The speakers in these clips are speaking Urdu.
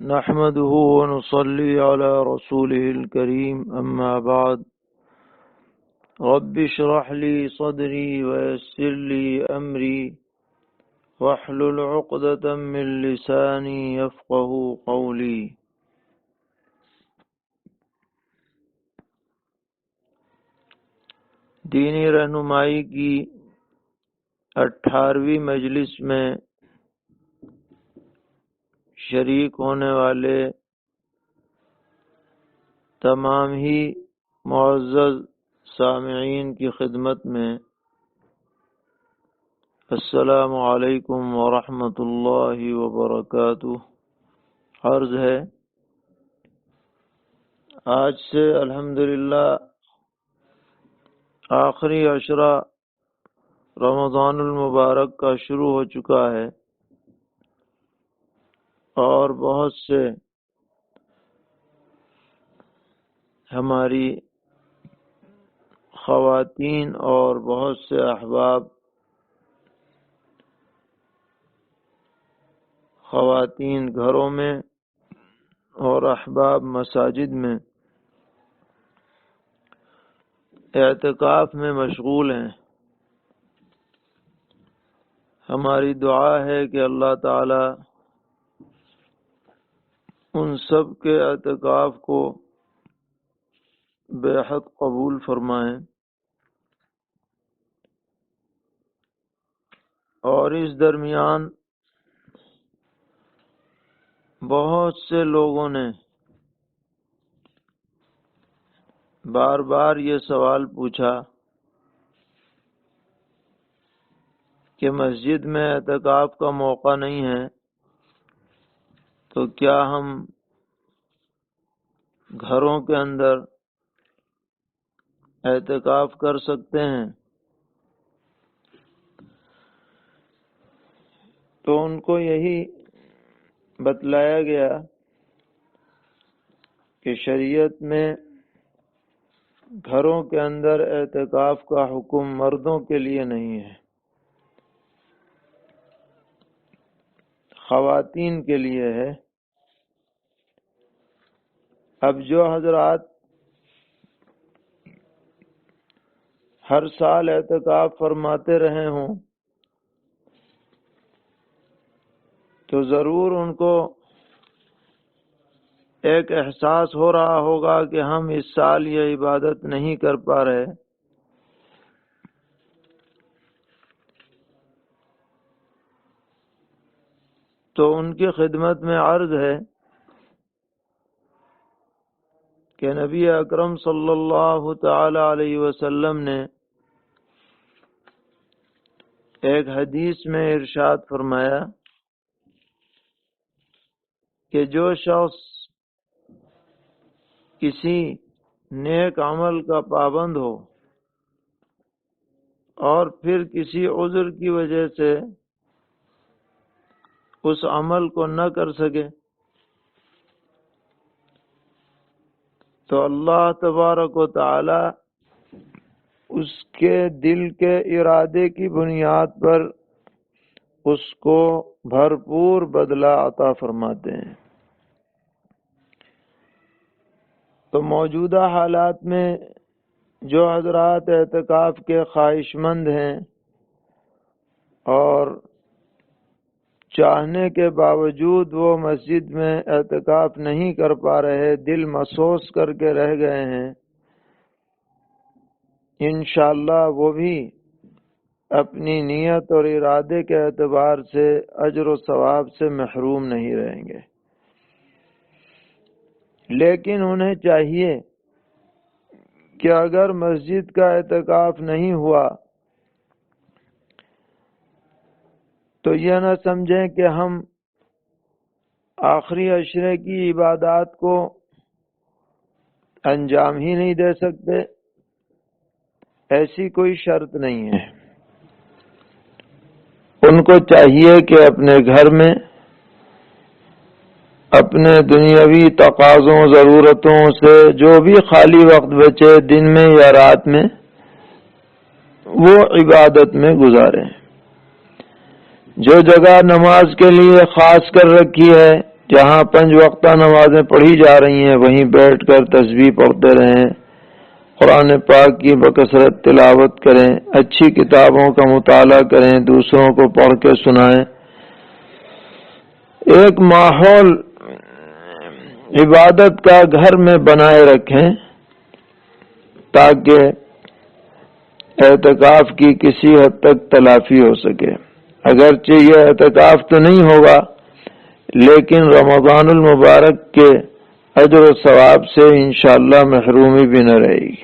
نحمده ونصلي على رسوله الكريم أما بعد رب اشرح لي صدري ويسر لي أمري واحلل عقدة من لساني يفقه قولي۔ دینی رہنمائی کی 18ویں مجلس میں شریک ہونے والے تمام ہی معزز سامعین کی خدمت میں السلام علیکم ورحمۃ اللہ وبرکاتہ عرض ہے۔ آج سے الحمدللہ آخری عشرہ رمضان المبارک کا شروع ہو چکا ہے، اور بہت سے ہماری خواتین اور بہت سے احباب خواتین گھروں میں اور احباب مساجد میں اعتکاف میں مشغول ہیں۔ ہماری دعا ہے کہ اللہ تعالی ان سب کے اعتکاف کو بے حد قبول فرمائیں، اور اس درمیان بہت سے لوگوں نے بار بار یہ سوال پوچھا کہ مسجد میں اعتکاف کا موقع نہیں ہے تو کیا ہم گھروں کے اندر اعتکاف کر سکتے ہیں؟ تو ان کو یہی بتلایا گیا کہ شریعت میں گھروں کے اندر اعتکاف کا حکم مردوں کے لیے نہیں ہے، خواتین کے لیے ہے۔ اب جو حضرات ہر سال اعتکاف فرماتے رہے ہوں تو ضرور ان کو ایک احساس ہو رہا ہوگا کہ ہم اس سال یہ عبادت نہیں کر پا رہے، تو ان کی خدمت میں عرض ہے کہ نبی اکرم صلی اللہ تعالی علیہ وسلم نے ایک حدیث میں ارشاد فرمایا کہ جو شخص کسی نیک عمل کا پابند ہو اور پھر کسی عذر کی وجہ سے اس عمل کو نہ کر سکے تو اللہ تبارک و تعالی اس کے دل کے ارادے کی بنیاد پر اس کو بھرپور بدلہ عطا فرماتے ہیں۔ تو موجودہ حالات میں جو حضرات اعتکاف کے خواہش مند ہیں اور چاہنے کے باوجود وہ مسجد میں اعتکاف نہیں کر پا رہے، دل محسوس کر کے رہ گئے ہیں، انشاءاللہ وہ بھی اپنی نیت اور ارادے کے اعتبار سے اجر و ثواب سے محروم نہیں رہیں گے۔ لیکن انہیں چاہیے کہ اگر مسجد کا اعتکاف نہیں ہوا تو یہ نہ سمجھیں کہ ہم آخری عشرے کی عبادات کو انجام ہی نہیں دے سکتے، ایسی کوئی شرط نہیں ہے۔ ان کو چاہیے کہ اپنے گھر میں اپنے دنیاوی تقاضوں ضرورتوں سے جو بھی خالی وقت بچے دن میں یا رات میں وہ عبادت میں گزاریں۔ جو جگہ نماز کے لیے خاص کر رکھی ہے جہاں 5 وقتہ نمازیں پڑھی جا رہی ہیں وہیں بیٹھ کر تسبیح پڑھتے رہیں، قرآن پاک کی بکثرت تلاوت کریں، اچھی کتابوں کا مطالعہ کریں، دوسروں کو پڑھ کے سنائیں، ایک ماحول عبادت کا گھر میں بنائے رکھیں تاکہ اعتکاف کی کسی حد تک تلافی ہو سکے۔ اگرچہ یہ اعتکاف تو نہیں ہوگا لیکن رمضان المبارک کے اجر و ثواب سے انشاءاللہ محرومی بھی نہ رہے گی۔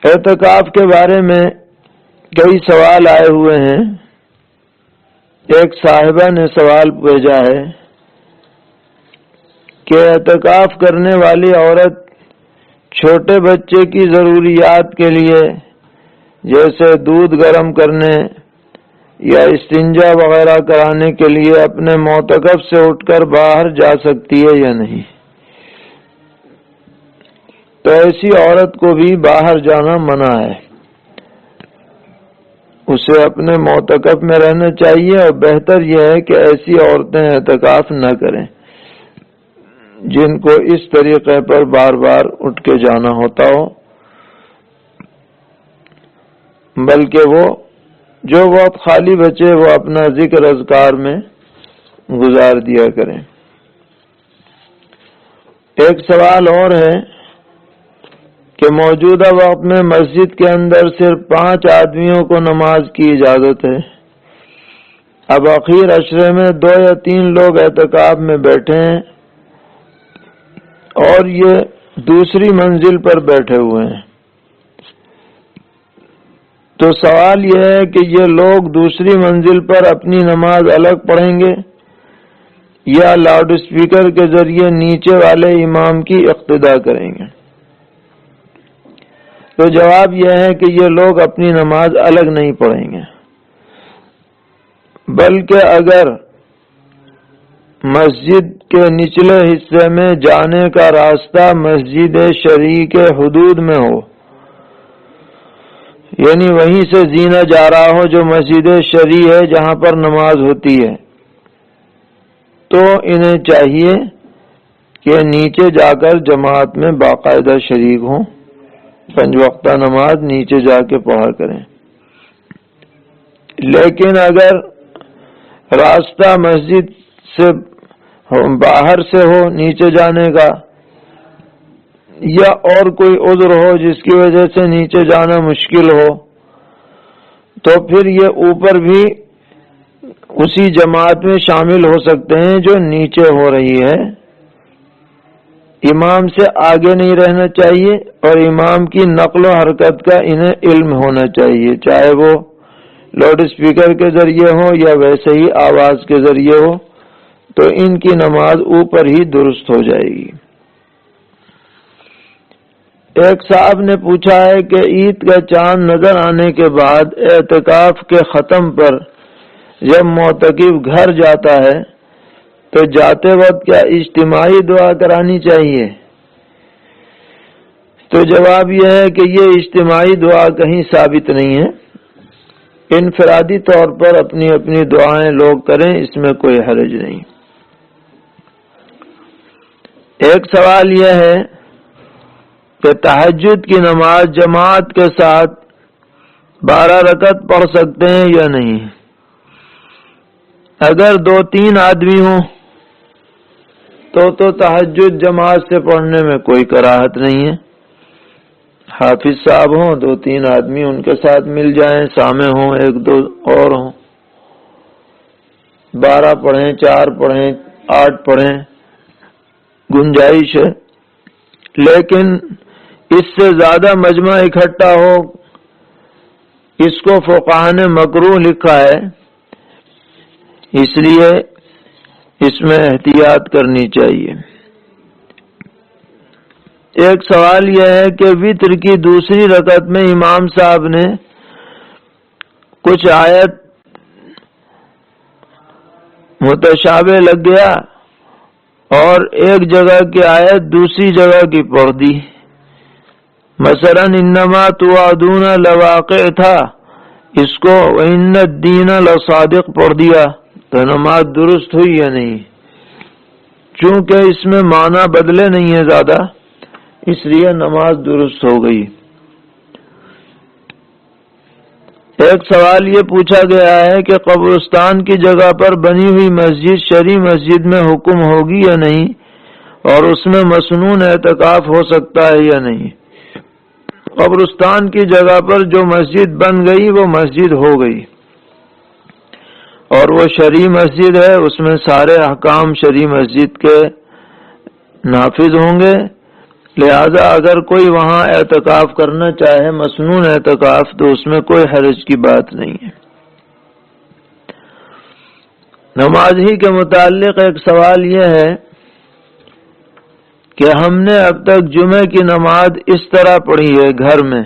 اعتکاف کے بارے میں کئی سوال آئے ہوئے ہیں۔ ایک صاحبہ نے سوال بھیجا ہے کہ اعتکاف کرنے والی عورت چھوٹے بچے کی ضروریات کے لیے جیسے دودھ گرم کرنے یا استنجا وغیرہ کرانے کے لیے اپنے معتکف سے اٹھ کر باہر جا سکتی ہے یا نہیں؟ تو ایسی عورت کو بھی باہر جانا منع ہے، اسے اپنے معتکف میں رہنا چاہیے، اور بہتر یہ ہے کہ ایسی عورتیں اعتکاف نہ کریں جن کو اس طریقے پر بار بار اٹھ کے جانا ہوتا ہو، بلکہ وہ جو وقت خالی بچے وہ اپنا ذکر اذکار میں گزار دیا کریں۔ ایک سوال اور ہے کہ موجودہ وقت میں مسجد کے اندر صرف 5 آدمیوں کو نماز کی اجازت ہے، اب اخیر عشرے میں 2 یا 3 لوگ اعتکاف میں بیٹھے ہیں اور یہ دوسری منزل پر بیٹھے ہوئے ہیں، تو سوال یہ ہے کہ یہ لوگ دوسری منزل پر اپنی نماز الگ پڑھیں گے یا لاؤڈ اسپیکر کے ذریعے نیچے والے امام کی اقتداء کریں گے؟ تو جواب یہ ہے کہ یہ لوگ اپنی نماز الگ نہیں پڑھیں گے، بلکہ اگر مسجد کے نچلے حصے میں جانے کا راستہ مسجد شرعی کے حدود میں ہو، یعنی وہیں سے زینہ جا رہا ہو جو مسجد شرعی ہے جہاں پر نماز ہوتی ہے، تو انہیں چاہیے کہ نیچے جا کر جماعت میں باقاعدہ شریک ہوں، 5 وقتہ نماز نیچے جا کے پڑھا کریں۔ لیکن اگر راستہ مسجد سے باہر سے ہو نیچے جانے کا، یا اور کوئی عذر ہو جس کی وجہ سے نیچے جانا مشکل ہو، تو پھر یہ اوپر بھی اسی جماعت میں شامل ہو سکتے ہیں جو نیچے ہو رہی ہے۔ امام سے آگے نہیں رہنا چاہیے اور امام کی نقل و حرکت کا انہیں علم ہونا چاہیے، چاہے وہ لاؤڈ اسپیکر کے ذریعے ہو یا ویسے ہی آواز کے ذریعے ہو، تو ان کی نماز اوپر ہی درست ہو جائے گی۔ ایک صاحب نے پوچھا ہے کہ عید کا چاند نظر آنے کے بعد اعتکاف کے ختم پر جب معتکف گھر جاتا ہے تو جاتے وقت کیا اجتماعی دعا کرانی چاہیے؟ تو جواب یہ ہے کہ یہ اجتماعی دعا کہیں ثابت نہیں ہے، انفرادی طور پر اپنی اپنی دعائیں لوگ کریں، اس میں کوئی حرج نہیں۔ ایک سوال یہ ہے کہ تہجد کی نماز جماعت کے ساتھ 12 رکعت پڑھ سکتے ہیں یا نہیں؟ اگر 2-3 آدمی ہوں تو تہجد جماعت سے پڑھنے میں کوئی کراہت نہیں ہے، حافظ صاحب ہوں 2-3 آدمی ان کے ساتھ مل جائیں، سامع ہوں 1-2 اور ہوں، 12 پڑھیں، 4 پڑھیں، 8 پڑھیں، گنجائش ہے۔ لیکن اس سے زیادہ مجمع اکٹھا ہو، اس کو فقہاء نے مکروہ لکھا ہے، اس لیے اس میں احتیاط کرنی چاہیے۔ ایک سوال یہ ہے کہ وتر کی دوسری رکعت میں امام صاحب نے کچھ آیت متشابہ لگ گیا اور ایک جگہ کی آیت دوسری جگہ کی پڑھ دی، مثلا انما توعدون لواقع تھا، اس کو وان الدین لصادق پڑھ دیا، تو نماز درست ہوئی یا نہیں؟ چونکہ اس میں معنی بدلے نہیں ہے زیادہ، اس لیے نماز درست ہو گئی۔ ایک سوال یہ پوچھا گیا ہے کہ قبرستان کی جگہ پر بنی ہوئی مسجد شرعی مسجد میں حکم ہوگی یا نہیں، اور اس میں مسنون اعتکاف ہو سکتا ہے یا نہیں؟ قبرستان کی جگہ پر جو مسجد بن گئی وہ مسجد ہو گئی، اور وہ شرعی مسجد ہے، اس میں سارے احکام شرعی مسجد کے نافذ ہوں گے، لہذا اگر کوئی وہاں اعتکاف کرنا چاہے مسنون اعتکاف تو اس میں کوئی حرج کی بات نہیں ہے۔ نماز ہی کے متعلق ایک سوال یہ ہے کہ ہم نے اب تک جمعے کی نماز اس طرح پڑھی ہے گھر میں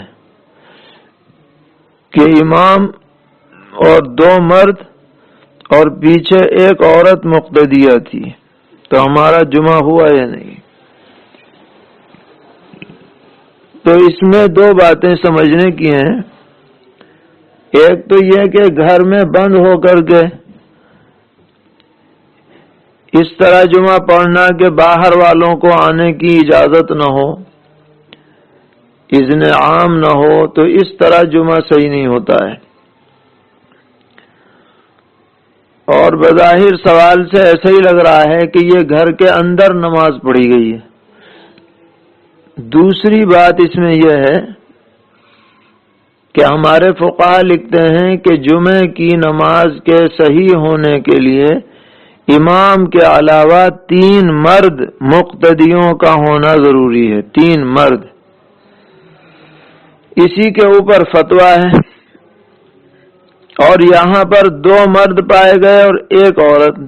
کہ امام اور 2 مرد اور پیچھے ایک عورت مقتدیہ تھی، تو ہمارا جمعہ ہوا یا نہیں؟ تو اس میں 2 باتیں سمجھنے کی ہیں۔ ایک تو یہ کہ گھر میں بند ہو کر کے اس طرح جمعہ پڑھنا کہ باہر والوں کو آنے کی اجازت نہ ہو، اذن عام نہ ہو، تو اس طرح جمعہ صحیح نہیں ہوتا ہے۔ اور بظاہر سوال سے ایسا ہی لگ رہا ہے کہ یہ گھر کے اندر نماز پڑھی گئی ہے۔ دوسری بات اس میں یہ ہے کہ ہمارے فقہا لکھتے ہیں کہ جمعے کی نماز کے صحیح ہونے کے لیے امام کے علاوہ 3 مرد مقتدیوں کا ہونا ضروری ہے، 3 مرد۔ اسی کے اوپر فتویٰ ہے، اور یہاں پر 2 مرد پائے گئے اور 1 عورت،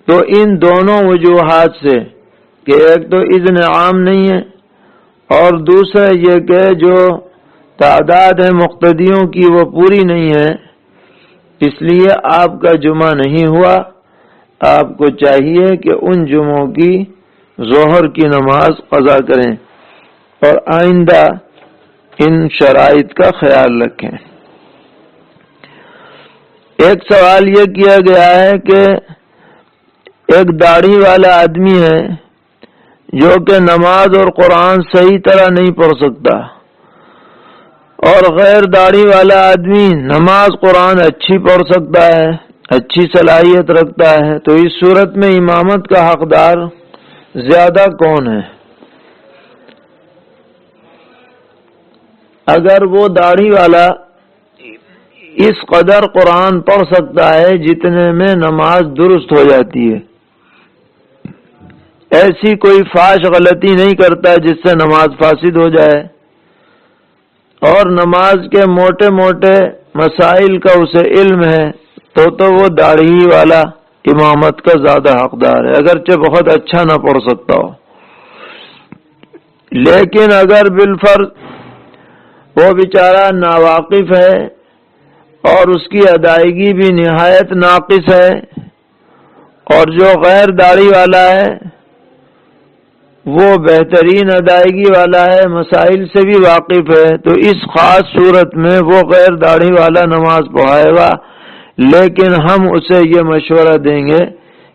تو ان دونوں وجوہات سے کہ ایک تو اذن عام نہیں ہے، اور دوسرا یہ کہ جو تعداد ہے مقتدیوں کی وہ پوری نہیں ہے، اس لیے آپ کا جمعہ نہیں ہوا۔ آپ کو چاہیے کہ ان جمعوں کی ظہر کی نماز قضا کریں اور آئندہ ان شرائط کا خیال رکھیں۔ ایک سوال یہ کیا گیا ہے کہ ایک داڑھی والا آدمی ہے جو کہ نماز اور قرآن صحیح طرح نہیں پڑھ سکتا، اور غیر داڑھی والا آدمی نماز قرآن اچھی پڑھ سکتا ہے، اچھی صلاحیت رکھتا ہے، تو اس صورت میں امامت کا حقدار زیادہ کون ہے؟ اگر وہ داڑھی والا اس قدر قرآن پڑھ سکتا ہے جتنے میں نماز درست ہو جاتی ہے، ایسی کوئی فاش غلطی نہیں کرتا جس سے نماز فاسد ہو جائے، اور نماز کے موٹے موٹے مسائل کا اسے علم ہے، تو وہ داڑھی والا امامت کا زیادہ حقدار ہے، اگرچہ بہت اچھا نہ پڑھ سکتا ہو۔ لیکن اگر بالفرض وہ بیچارہ ناواقف ہے اور اس کی ادائیگی بھی نہایت ناقص ہے، اور جو غیر داڑھی والا ہے وہ بہترین ادائیگی والا ہے، مسائل سے بھی واقف ہے، تو اس خاص صورت میں وہ غیر داڑھی والا نماز پڑھائے گا، لیکن ہم اسے یہ مشورہ دیں گے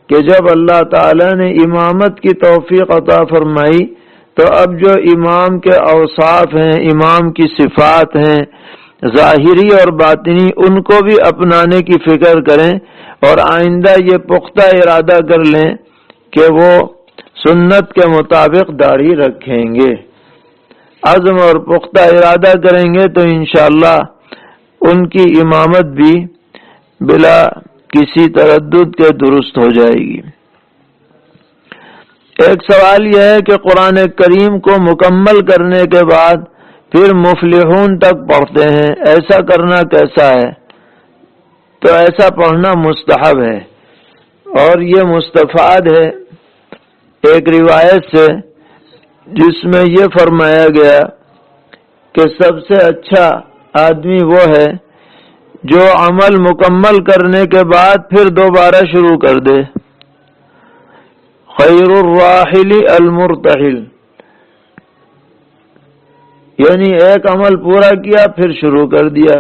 کہ جب اللہ تعالی نے امامت کی توفیق عطا فرمائی تو اب جو امام کے اوصاف ہیں، امام کی صفات ہیں ظاہری اور باطنی، ان کو بھی اپنانے کی فکر کریں، اور آئندہ یہ پختہ ارادہ کر لیں کہ وہ سنت کے مطابق داڑھی رکھیں گے۔ عزم اور پختہ ارادہ کریں گے تو انشاءاللہ ان کی امامت بھی بلا کسی تردد کے درست ہو جائے گی۔ ایک سوال یہ ہے کہ قرآن کریم کو مکمل کرنے کے بعد پھر مفلحون تک پڑھتے ہیں، ایسا کرنا کیسا ہے؟ تو ایسا پڑھنا مستحب ہے، اور یہ مستفاد ہے ایک روایت سے جس میں یہ فرمایا گیا کہ سب سے اچھا آدمی وہ ہے جو عمل مکمل کرنے کے بعد پھر دوبارہ شروع کر دے۔ خیر الراحل المرتحل، یعنی ایک عمل پورا کیا پھر شروع کر دیا،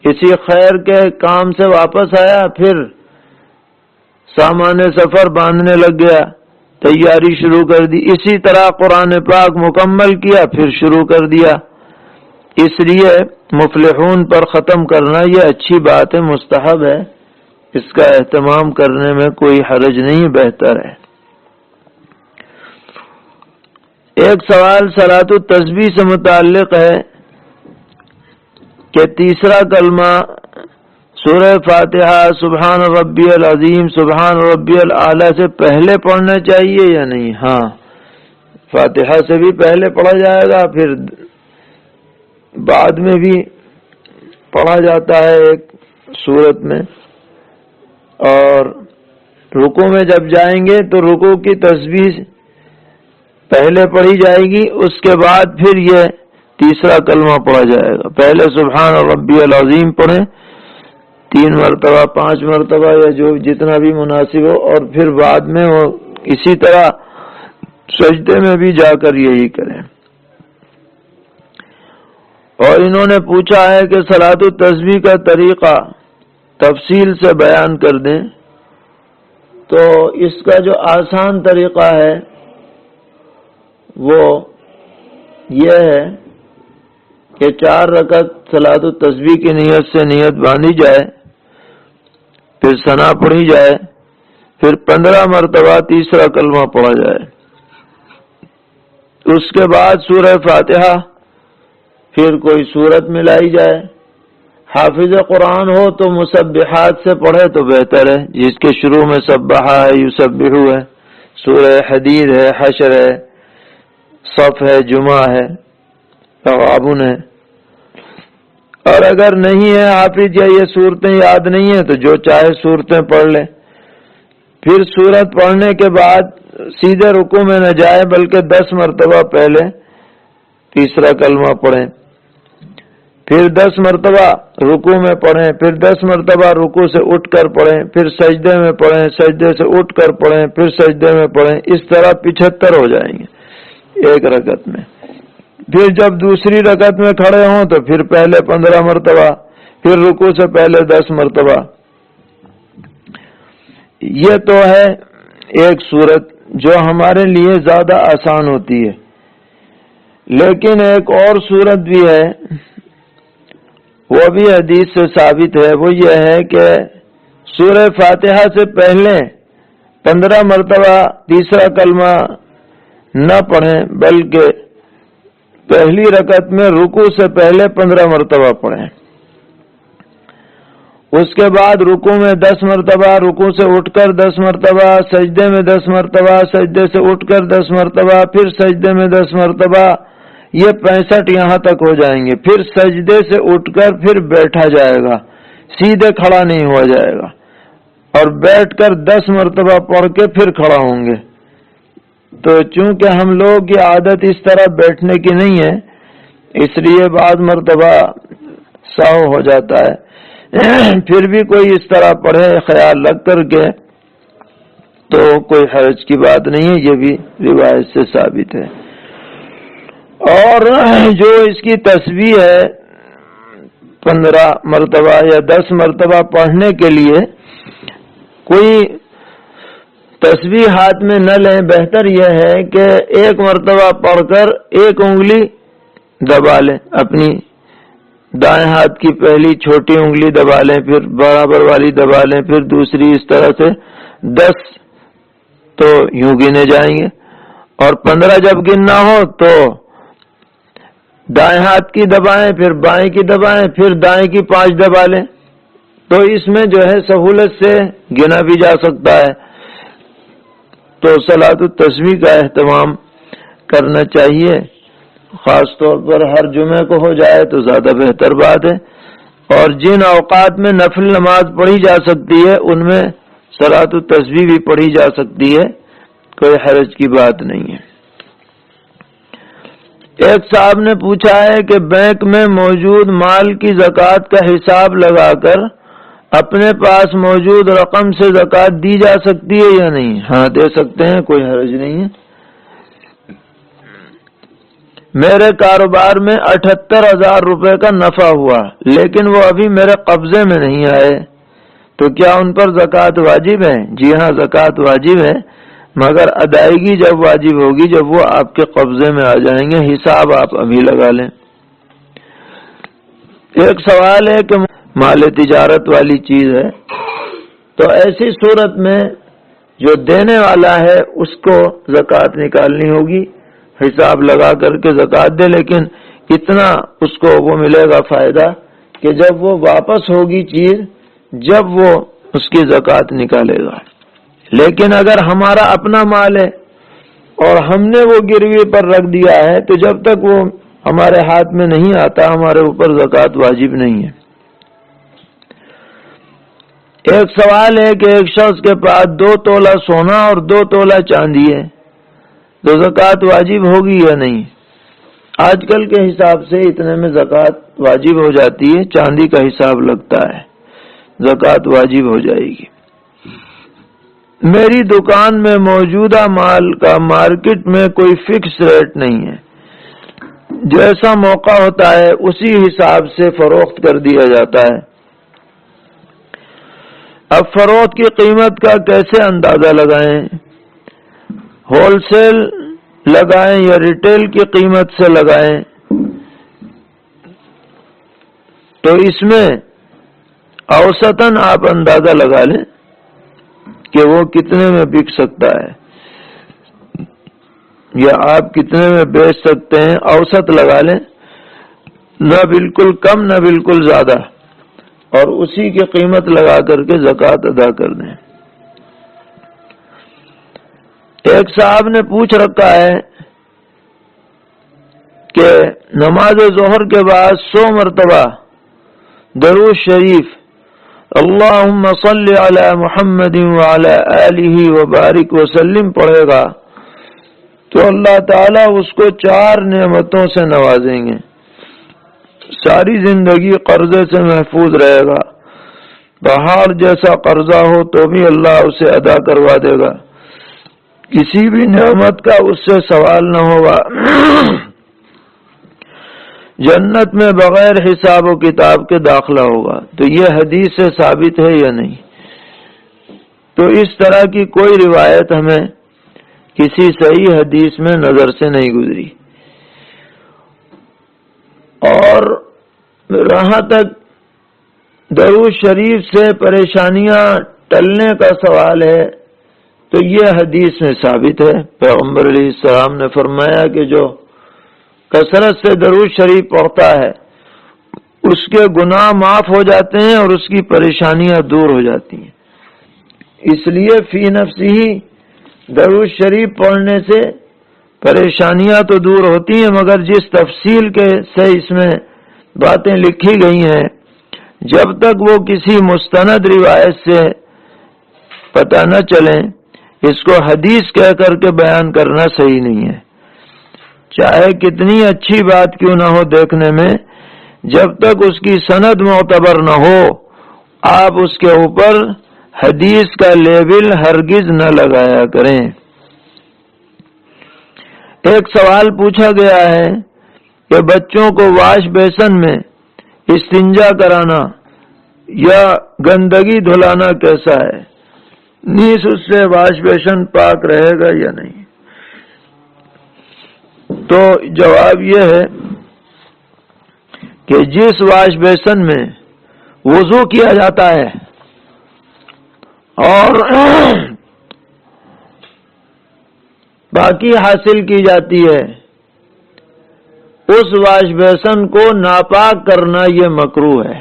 کسی خیر کے کام سے واپس آیا، پھر سامان سفر باندھنے لگ گیا، تیاری شروع کر دی، اسی طرح قرآن پاک مکمل کیا پھر شروع کر دیا۔ اس لیے مفلحون پر ختم کرنا یہ اچھی بات ہے، مستحب ہے، اس کا اہتمام کرنے میں کوئی حرج نہیں، بہتر ہے۔ ایک سوال صلاۃ التسبیح سے متعلق ہے کہ تیسرا کلمہ سورہ فاتحہ سبحان ربی العظیم سبحان ربی الاعلی سے پہلے پڑھنا چاہیے یا نہیں؟ ہاں، فاتحہ سے بھی پہلے پڑھا جائے گا، پھر بعد میں بھی پڑھا جاتا ہے ایک سورت میں، اور رکوع میں جب جائیں گے تو رکوع کی تسبیح پہلے پڑھی جائے گی، اس کے بعد پھر یہ تیسرا کلمہ پڑھا جائے گا۔ پہلے سبحان ربی العظیم پڑھیں 3 مرتبہ 5 مرتبہ یا جو جتنا بھی مناسب ہو، اور پھر بعد میں وہ اسی طرح سجدے میں بھی جا کر یہی کریں۔ اور انہوں نے پوچھا ہے کہ صلاۃ التسبیح کا طریقہ تفصیل سے بیان کر دیں، تو اس کا جو آسان طریقہ ہے وہ یہ ہے کہ 4 رکعت صلاۃ التسبیح کی نیت سے نیت باندھی جائے، پھر ثنا پڑھی جائے، پھر 15 مرتبہ تیسرا کلمہ پڑھا جائے، اس کے بعد سورہ فاتحہ، پھر کوئی سورت ملائی جائے۔ حافظ قرآن ہو تو مسبحات سے پڑھے تو بہتر ہے، جس کے شروع میں سبحہ ہے، یسبحو ہے، سورہ حدید ہے، حشر ہے، صف ہے، جمعہ ہے، تغابن ہے۔ اور اگر نہیں ہے حافظ یا یہ صورتیں یاد نہیں ہیں تو جو چاہے صورتیں پڑھ لے۔ پھر سورت پڑھنے کے بعد سیدھے رکوع میں نہ جائے بلکہ 10 مرتبہ پہلے تیسرا کلمہ پڑھیں، پھر 10 مرتبہ رکوع میں پڑھیں، پھر 10 مرتبہ رکوع سے اٹھ کر پڑھیں، پھر سجدے میں پڑھیں، سجدے سے اٹھ کر پڑھیں، پھر سجدے میں پڑھیں، اس طرح 75 ہو جائیں گے ایک رکعت میں۔ پھر جب دوسری رکعت میں کھڑے ہوں تو پھر پہلے 15 مرتبہ، پھر رکوع سے پہلے 10 مرتبہ۔ یہ تو ہے ایک صورت جو ہمارے لیے زیادہ آسان ہوتی ہے، لیکن ایک اور صورت بھی ہے، وہ بھی حدیث سے ثابت ہے، وہ یہ ہے کہ سورہ فاتحہ سے پہلے 15 مرتبہ تیسرا کلمہ نہ پڑھیں بلکہ پہلی رکعت میں رکوع سے پہلے 15 مرتبہ پڑھیں، اس کے بعد رکوع میں 10 مرتبہ، رکوع سے اٹھ کر 10 مرتبہ، سجدے میں 10 مرتبہ، سجدے سے اٹھ کر 10 مرتبہ، پھر سجدے میں 10 مرتبہ، یہ 65 یہاں تک ہو جائیں گے۔ پھر سجدے سے اٹھ کر پھر بیٹھا جائے گا، سیدھے کھڑا نہیں ہوا جائے گا، اور بیٹھ کر 10 مرتبہ پڑھ کے پھر کھڑا ہوں گے۔ تو چونکہ ہم لوگ کی عادت اس طرح بیٹھنے کی نہیں ہے، اس لیے بعض مرتبہ سہو ہو جاتا ہے، پھر بھی کوئی اس طرح پڑھے خیال رکھ کر کے تو کوئی حرج کی بات نہیں ہے، یہ بھی روایت سے ثابت ہے۔ اور جو اس کی تسبیح ہے 15 مرتبہ یا 10 مرتبہ پڑھنے کے لیے، کوئی تسبیح ہاتھ میں نہ لیں، بہتر یہ ہے کہ ایک مرتبہ پڑھ کر ایک انگلی دبا لیں، اپنی دائیں ہاتھ کی پہلی چھوٹی انگلی دبا لیں، پھر برابر والی دبا لیں، پھر دوسری، اس طرح سے 10 تو یوں گنے جائیں گے، اور 15 جب گننا ہو تو دائیں ہاتھ کی دبائیں، پھر بائیں کی دبائیں، پھر دائیں کی 5 دبا لیں، تو اس میں جو ہے سہولت سے گنا بھی جا سکتا ہے۔ تو صلاۃ التسبیح کا اہتمام کرنا چاہیے، خاص طور پر ہر جمعے کو ہو جائے تو زیادہ بہتر بات ہے، اور جن اوقات میں نفل نماز پڑھی جا سکتی ہے ان میں صلاۃ التسبیح بھی پڑھی جا سکتی ہے، کوئی حرج کی بات نہیں ہے۔ ایک صاحب نے پوچھا ہے کہ بینک میں موجود مال کی زکوٰۃ کا حساب لگا کر اپنے پاس موجود رقم سے زکوٰۃ دی جا سکتی ہے یا نہیں؟ ہاں، دے سکتے ہیں، کوئی حرج نہیں ہے۔ میرے کاروبار میں 78,000 روپے کا نفع ہوا، لیکن وہ ابھی میرے قبضے میں نہیں آئے، تو کیا ان پر زکوٰۃ واجب ہے؟ جی ہاں، زکوٰۃ واجب ہے، مگر ادائیگی جب واجب ہوگی جب وہ آپ کے قبضے میں آ جائیں گے، حساب آپ ابھی لگا لیں۔ ایک سوال ہے کہ مال تجارت والی چیز ہے، تو ایسی صورت میں جو دینے والا ہے اس کو زکوٰۃ نکالنی ہوگی، حساب لگا کر کے زکوٰۃ دے، لیکن اتنا اس کو وہ ملے گا فائدہ کہ جب وہ واپس ہوگی چیز، جب وہ اس کی زکوٰۃ نکالے گا۔ لیکن اگر ہمارا اپنا مال ہے اور ہم نے وہ گروی پر رکھ دیا ہے، تو جب تک وہ ہمارے ہاتھ میں نہیں آتا ہمارے اوپر زکوٰۃ واجب نہیں ہے۔ ایک سوال ہے کہ ایک شخص کے پاس 2 تولہ سونا اور 2 تولہ چاندی ہے، تو زکوٰۃ واجب ہوگی یا نہیں؟ آج کل کے حساب سے اتنے میں زکوٰۃ واجب ہو جاتی ہے، چاندی کا حساب لگتا ہے، زکوٰۃ واجب ہو جائے گی۔ میری دکان میں موجودہ مال کا مارکیٹ میں کوئی فکس ریٹ نہیں ہے، جیسا موقع ہوتا ہے اسی حساب سے فروخت کر دیا جاتا ہے۔ اب فروخت کی قیمت کا کیسے اندازہ لگائیں؟ ہول سیل لگائیں یا ریٹیل کی قیمت سے لگائیں؟ تو اس میں اوسطاً آپ اندازہ لگا لیں کہ وہ کتنے میں بک سکتا ہے یا آپ کتنے میں بیچ سکتے ہیں، اوسط لگا لیں، نہ بالکل کم نہ بالکل زیادہ، اور اسی کی قیمت لگا کر کے زکوٰۃ ادا کر دیں۔ ایک صاحب نے پوچھ رکھا ہے کہ نماز ظہر کے بعد 100 مرتبہ درود شریف اللہم صلی علی محمد وعلی آلہ وبارک وسلم پڑھے گا تو اللہ تعالیٰ اس کو 4 نعمتوں سے نوازیں گے، ساری زندگی قرضے سے محفوظ رہے گا، پہاڑ جیسا قرضہ ہو تو بھی اللہ اسے ادا کروا دے گا، کسی بھی نعمت کا اس سے سوال نہ ہوگا، جنت میں بغیر حساب و کتاب کے داخلہ ہوگا۔ تو یہ حدیث سے ثابت ہے یا نہیں؟ تو اس طرح کی کوئی روایت ہمیں کسی صحیح حدیث میں نظر سے نہیں گزری۔ اور رہا تک درود شریف سے پریشانیاں ٹلنے کا سوال ہے، تو یہ حدیث میں ثابت ہے، پیغمبر علیہ السلام نے فرمایا کہ جو کثرت سے درود شریف پڑھتا ہے اس کے گناہ معاف ہو جاتے ہیں اور اس کی پریشانیاں دور ہو جاتی ہیں۔ اس لیے فی نفسی درود شریف پڑھنے سے پریشانیاں تو دور ہوتی ہیں، مگر جس تفصیل کے سے اس میں باتیں لکھی گئی ہیں، جب تک وہ کسی مستند روایت سے پتہ نہ چلیں، اس کو حدیث کہہ کر کے بیان کرنا صحیح نہیں ہے، چاہے کتنی اچھی بات کیوں نہ ہو دیکھنے میں، جب تک اس کی سند معتبر نہ ہو آپ اس کے اوپر حدیث کا لیبل ہرگز نہ لگایا کریں۔ ایک سوال پوچھا گیا ہے کہ بچوں کو واش بیسن میں استنجا کرانا یا گندگی دھلانا کیسا ہے؟ نیز اس سے واش بیسن پاک رہے گا یا نہیں؟ تو جواب یہ ہے کہ جس واش بیسن میں وضو کیا جاتا ہے اور باقی حاصل کی جاتی ہے، اس واش بیسن کو ناپاک کرنا یہ مکروہ ہے۔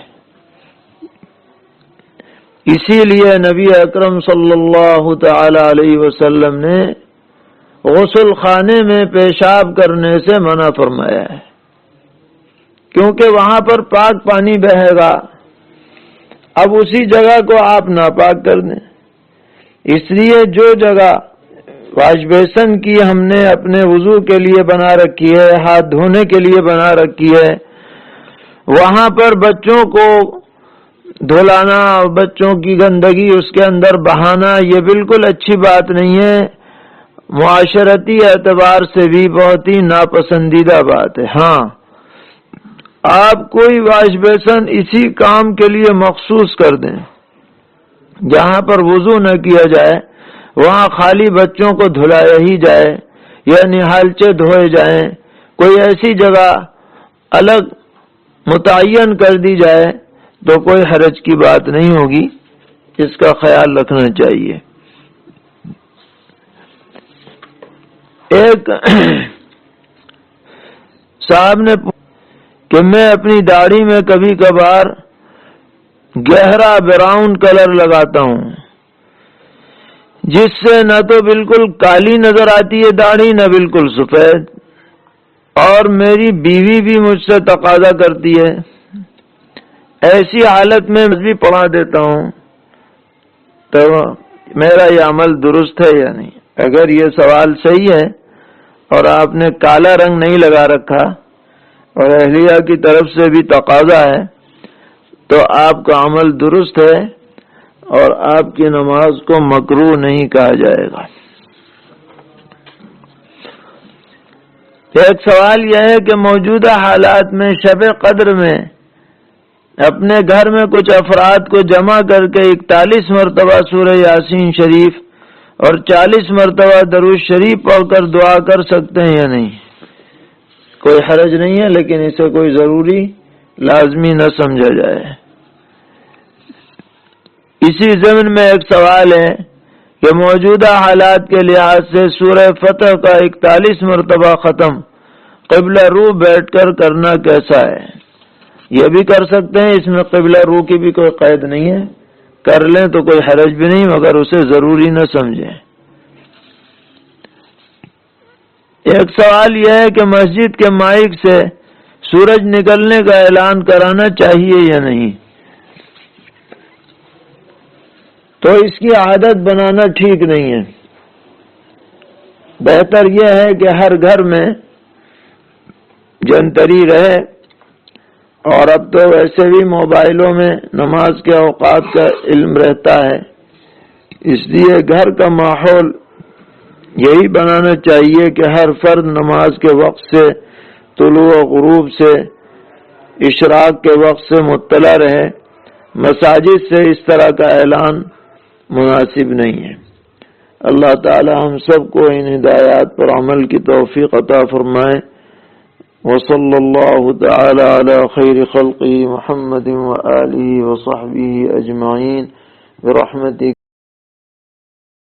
اسی لیے نبی اکرم صلی اللہ تعالی علیہ وسلم نے غسل خانے میں پیشاب کرنے سے منع فرمایا ہے، کیونکہ وہاں پر پاک پانی بہے گا، اب اسی جگہ کو آپ ناپاک کر دیں۔ اس لیے جو جگہ واش بیسن کی ہم نے اپنے وضو کے لیے بنا رکھی ہے، ہاتھ دھونے کے لیے بنا رکھی ہے، وہاں پر بچوں کو دھلانا اور بچوں کی گندگی اس کے اندر بہانا یہ بالکل اچھی بات نہیں ہے، معاشرتی اعتبار سے بھی بہت ہی ناپسندیدہ بات ہے۔ ہاں، آپ کوئی واش بیسن اسی کام کے لیے مخصوص کر دیں، جہاں پر وضو نہ کیا جائے وہاں خالی بچوں کو دھلایا ہی جائے یا نہالچے دھوئے جائیں، کوئی ایسی جگہ الگ متعین کر دی جائے تو کوئی حرج کی بات نہیں ہوگی، اس کا خیال رکھنا چاہیے۔ ایک صاحب نے کہ میں اپنی داڑھی میں کبھی کبھار گہرا براؤن کلر لگاتا ہوں، جس سے نہ تو بالکل کالی نظر آتی ہے داڑھی نہ بالکل سفید، اور میری بیوی بھی مجھ سے تقاضا کرتی ہے۔ ایسی حالت میں بھی پڑھا دیتا ہوں، تو میرا یہ عمل درست ہے یا نہیں؟ اگر یہ سوال صحیح ہے اور آپ نے کالا رنگ نہیں لگا رکھا اور اہلیہ کی طرف سے بھی تقاضا ہے تو آپ کا عمل درست ہے اور آپ کی نماز کو مکروہ نہیں کہا جائے گا۔ ایک سوال یہ ہے کہ موجودہ حالات میں شب قدر میں اپنے گھر میں کچھ افراد کو جمع کر کے 41 مرتبہ سورہ یاسین شریف اور 40 مرتبہ درود شریف پڑھ کر دعا کر سکتے ہیں یا نہیں؟ کوئی حرج نہیں ہے، لیکن اسے کوئی ضروری لازمی نہ سمجھا جائے۔ اسی ضمن میں ایک سوال ہے کہ موجودہ حالات کے لحاظ سے سورہ فتح کا 41 مرتبہ ختم قبلہ رو بیٹھ کر کرنا کیسا ہے؟ یہ بھی کر سکتے ہیں، اس میں قبلہ رو کی بھی کوئی قید نہیں ہے، کر لیں تو کوئی حرج بھی نہیں، مگر اسے ضروری نہ سمجھیں۔ ایک سوال یہ ہے کہ مسجد کے مائک سے سورج نکلنے کا اعلان کرانا چاہیے یا نہیں؟ تو اس کی عادت بنانا ٹھیک نہیں ہے۔ بہتر یہ ہے کہ ہر گھر میں جنتری رہے، اور اب تو ویسے بھی موبائلوں میں نماز کے اوقات کا علم رہتا ہے، اس لیے گھر کا ماحول یہی بنانا چاہیے کہ ہر فرد نماز کے وقت سے، طلوع و غروب سے، اشراق کے وقت سے مطلع رہے۔ مساجد سے اس طرح کا اعلان مناسب نہیں ہے۔ اللہ تعالی ہم سب کو ان ہدایات پر عمل کی توفیق عطا فرمائے۔ وصلی اللہ تعالی علی خیر خلقہ محمد وآلہ وصحبہ اجمعین برحمتک